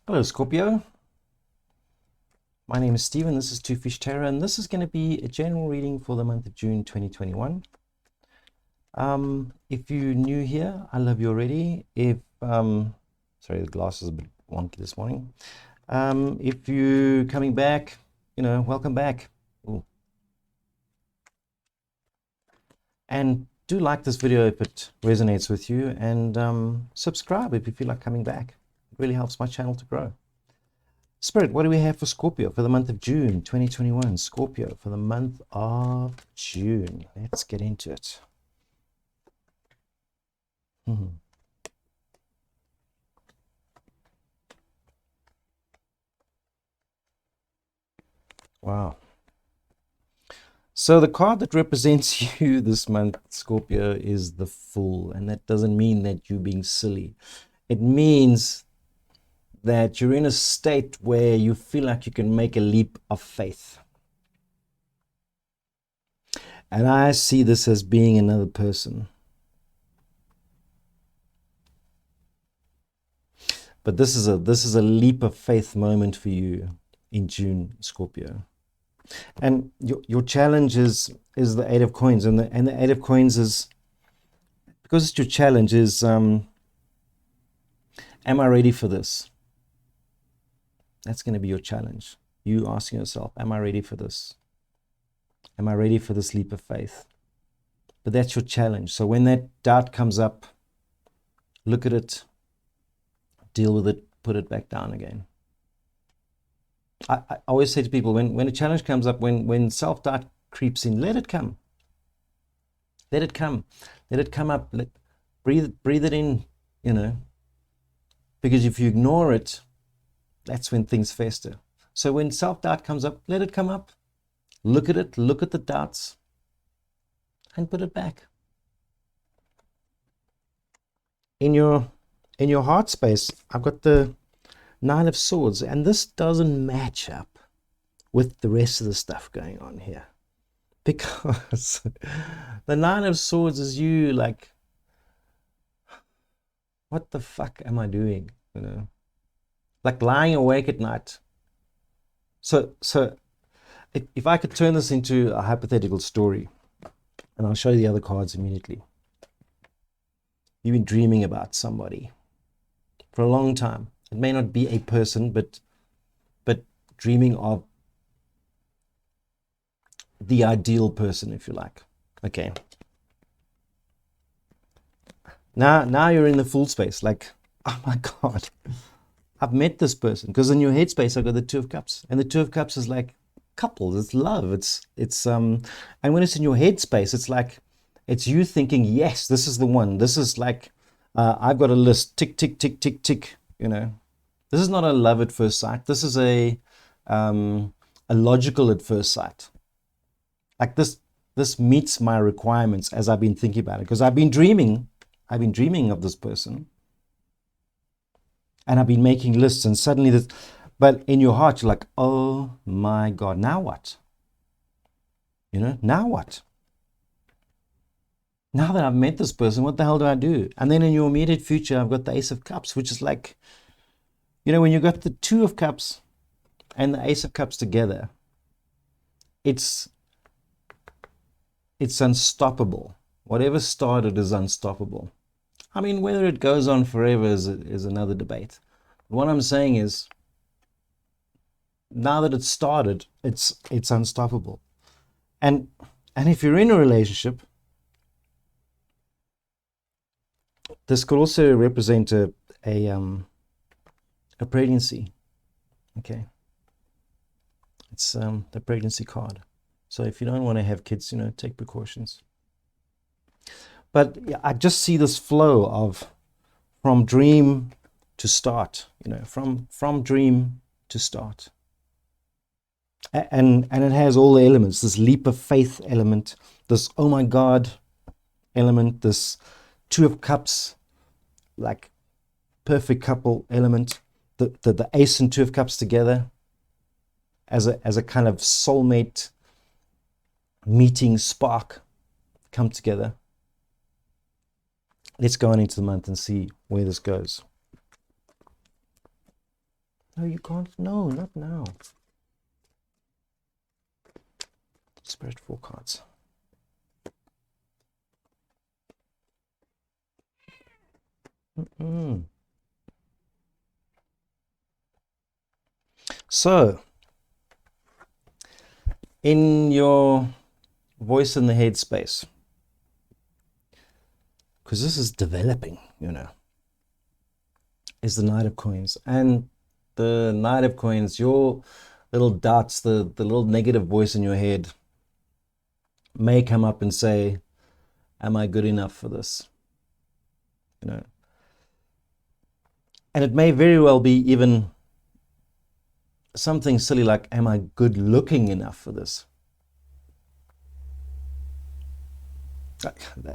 Hello, Scorpio. My name is Steven. This is Two Fish Tarot, and this is going to be a general reading for the month of June 2021. If you're new here, I love you already. Sorry, the glass is a bit wonky this morning. If you're coming back, welcome back. Ooh. And do like this video if it resonates with you, and subscribe if you feel like coming back. It really helps my channel to grow. Spirit, what do we have for Scorpio for the month of June 2021? Scorpio for the month of June. Let's get into it. Wow. So the card that represents you this month, Scorpio, is the Fool. And that doesn't mean that you're being silly. It means that you're in a state where you feel like you can make a leap of faith. And I see this as being another person. But this is a leap of faith moment for you in June, Scorpio. And your challenge is the Eight of Coins, and the Eight of Coins is, because it's your challenge, is am I ready for this? That's going to be your challenge. You asking yourself, am I ready for this? Am I ready for this leap of faith? But that's your challenge. So when that doubt comes up, look at it, deal with it, put it back down again. I always say to people, when a challenge comes up, when self-doubt creeps in, let it come. Let it come. Let it come up. Breathe it in, because if you ignore it, that's when things fester. So when self-doubt comes up, let it come up. Look at it, look at the doubts, and put it back. In your heart space, I've got the Nine of Swords, and this doesn't match up with the rest of the stuff going on here. Because the Nine of Swords is you like, what the fuck am I doing? Like lying awake at night. So if I could turn this into a hypothetical story, and I'll show you the other cards immediately. You've been dreaming about somebody for a long time. It may not be a person, but dreaming of the ideal person, if you like. Okay. Now you're in the Fool space. Like, oh my God, I've met this person. Because in your headspace, I've got the Two of Cups, and the Two of Cups is like couples. It's love. And when it's in your headspace, it's like it's you thinking, yes, this is the one. This is like I've got a list. Tick, tick, tick, tick, tick. This is not a love at first sight. This is a logical at first sight. Like this meets my requirements as I've been thinking about it, because I've been dreaming of this person, and I've been making lists, and suddenly this. But in your heart, you're like, oh my God, now what? Now what? Now that I've met this person, what the hell do I do? And then in your immediate future, I've got the Ace of Cups, which is like, when you got the Two of Cups and the Ace of Cups together, it's unstoppable. Whatever started is unstoppable. I mean, whether it goes on forever is another debate. What I'm saying is, now that it's started, it's unstoppable. And if you're in a relationship, this could also represent a pregnancy. Okay, it's the pregnancy card. So if you don't want to have kids, take precautions. But yeah, I just see this flow of from dream to start. From dream to start. And it has all the elements. This leap of faith element. This oh my God element. This Two of Cups, like perfect couple element. The Ace and Two of Cups together as a kind of soulmate meeting spark come together. Let's go on into the month and see where this goes. No, you can't. No, not now. Spirit 4 cards. So, in your voice in the head space, because this is developing, is the Knight of Coins. And the Knight of Coins, your little doubts, the little negative voice in your head may come up and say, am I good enough for this? And it may very well be even something silly like, am I good looking enough for this?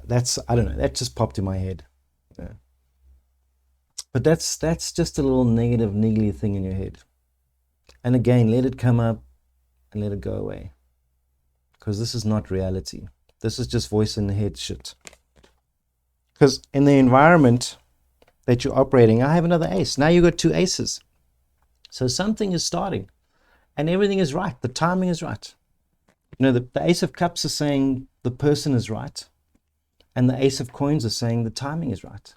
That's, I don't know, that just popped in my head. But that's just a little negative, niggly thing in your head. And again, let it come up and let it go away. Because this is not reality. This is just voice in the head shit. Because in the environment that you're operating, I have another ace. Now you've got 2 aces. So something is starting. And everything is right. The timing is right. The Ace of Cups is saying the person is right. And the Ace of Coins is saying the timing is right.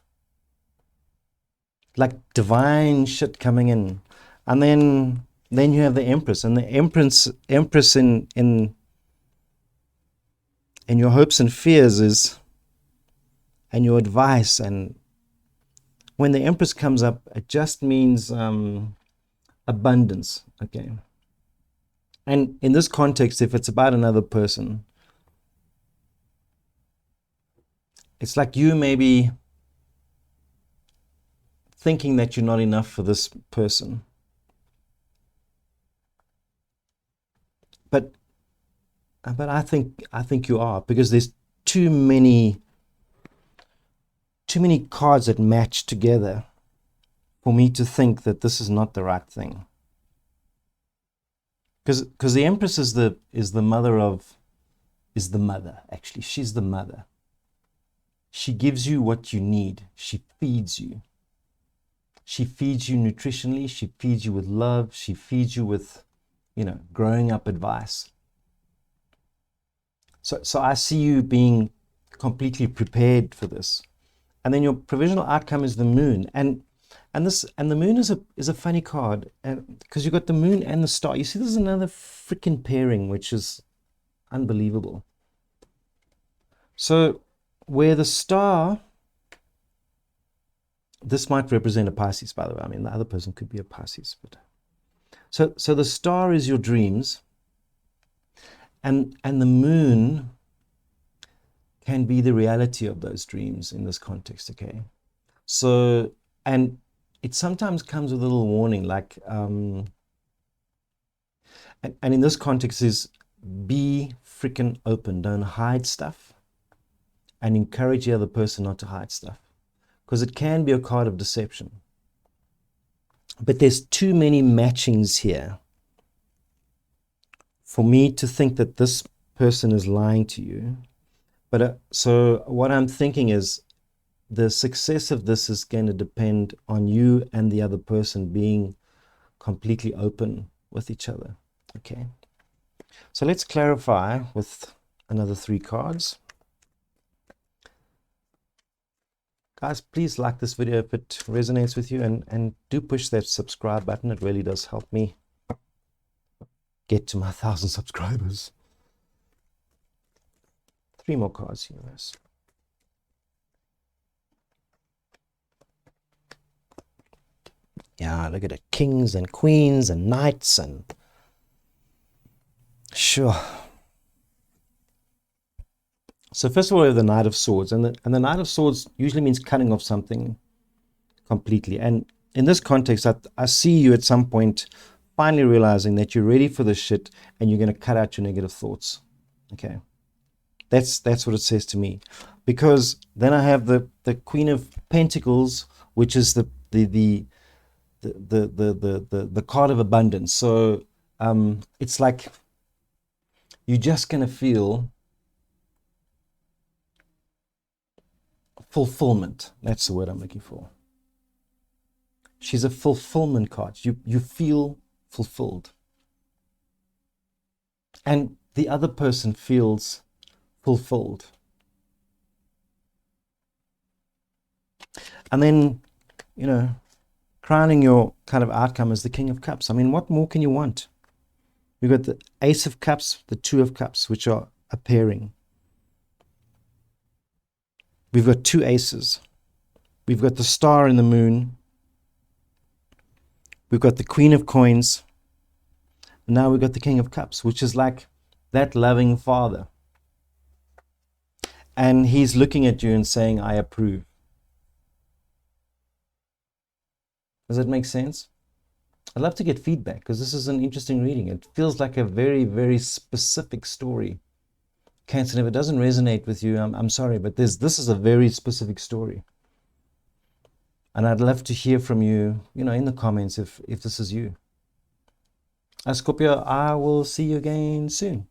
Like divine shit coming in. And then you have the Empress. And the Empress in your hopes and fears is, and your advice. And when the Empress comes up, it just means abundance. Okay. And in this context, if it's about another person, it's like you maybe thinking that you're not enough for this person. But I think you are, because there's too many cards that match together for me to think that this is not the right thing. Because the Empress is the mother, actually. She's the mother. She gives you what you need. She feeds you. She feeds you nutritionally. She feeds you with love. She feeds you with, growing up advice. So I see you being completely prepared for this. And then your provisional outcome is the Moon. And the Moon is a funny card, because you've got the Moon and the Star. You see, this is another freaking pairing, which is unbelievable. So where the Star, this might represent a Pisces, by the way. I mean, the other person could be a Pisces. But so the Star is your dreams, and the Moon can be the reality of those dreams in this context, okay? So, and it sometimes comes with a little warning, like, and in this context is, be freaking open. Don't hide stuff, and encourage the other person not to hide stuff, because it can be a card of deception. But there's too many matchings here for me to think that this person is lying to you. But so what I'm thinking is, the success of this is going to depend on you and the other person being completely open with each other. Okay. So let's clarify with another 3 cards. Guys, please like this video if it resonates with you, and do push that subscribe button. It really does help me get to my 1,000 subscribers. 3 more cards, universe. Yeah, look at it. Kings and queens and knights and... Sure. So first of all, we have the Knight of Swords. And the Knight of Swords usually means cutting off something completely. And in this context, I see you at some point finally realizing that you're ready for this shit, and you're going to cut out your negative thoughts. Okay. That's what it says to me. Because then I have the Queen of Pentacles, which is the card of abundance. So it's like you're just going to feel fulfillment. That's the word I'm looking for. She's a fulfillment card. You feel fulfilled. And the other person feels fulfilled. And then, crowning your kind of outcome is the King of Cups. I mean, what more can you want? We've got the Ace of Cups, the Two of Cups, which are a pairing. We've got two aces. We've got the Star and the Moon. We've got the Queen of Coins. And now we've got the King of Cups, which is like that loving father. And he's looking at you and saying, I approve. Does that make sense? I'd love to get feedback because this is an interesting reading. It feels like a very, very specific story. Cancer, if it doesn't resonate with you, I'm sorry, but this is a very specific story. And I'd love to hear from you, in the comments if this is you. Scorpio, I will see you again soon.